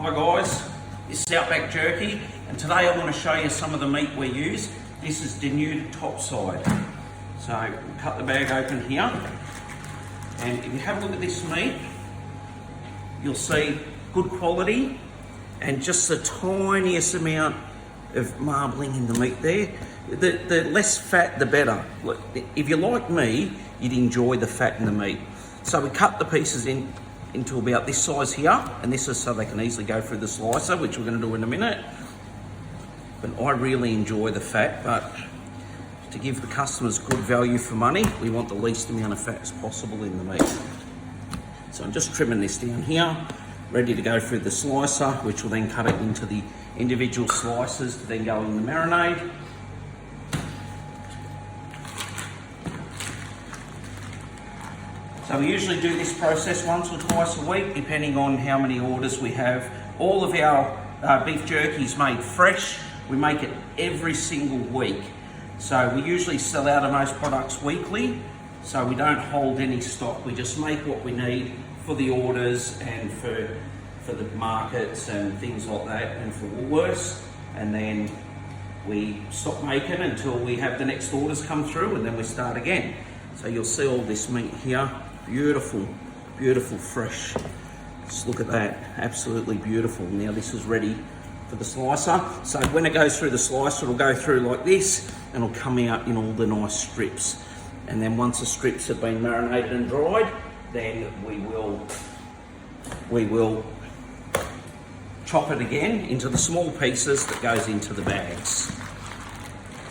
Hi guys, this is Outback Jerky, and today I want to show you some of the meat we use. This is denuded topside. So we'll cut the bag open here, and if you have a look at this meat, you'll see good quality and just the tiniest amount of marbling in the meat there. The less fat the better. If you're like me, you'd enjoy the fat in the meat. So we cut the pieces into about this size here, and this is so they can easily go through the slicer, which we're going to do in a minute. But I really enjoy the fat, but to give the customers good value for money, we want the least amount of fat as possible in the meat. So I'm just trimming this down here, ready to go through the slicer, which will then cut it into the individual slices to then go in the marinade. So we usually do this process once or twice a week, depending on how many orders we have. All of our beef jerky is made fresh. We make it every single week. So we usually sell out of most products weekly, so we don't hold any stock. We just make what we need for the orders and for the markets and things like that, and for Woolworths. And then we stop making until we have the next orders come through, and then we start again. So you'll see all this meat here. Beautiful, beautiful, fresh. Just look at that, absolutely beautiful. Now this is ready for the slicer. So when it goes through the slicer, it'll go through like this, and it'll come out in all the nice strips. And then once the strips have been marinated and dried, then we will chop it again into the small pieces that goes into the bags.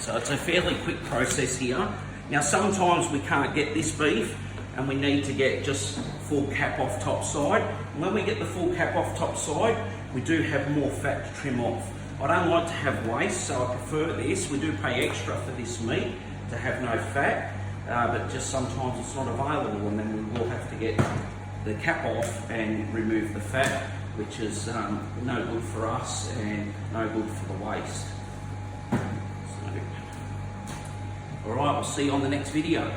So it's a fairly quick process here. Now sometimes we can't get this beef, and we need to get just full cap off top side. And when we get the full cap off top side, we do have more fat to trim off. I don't like to have waste, so I prefer this. We do pay extra for this meat to have no fat, but just sometimes it's not available, and then we will have to get the cap off and remove the fat, which is no good for us and no good for the waste. So, all right, we'll see you on the next video.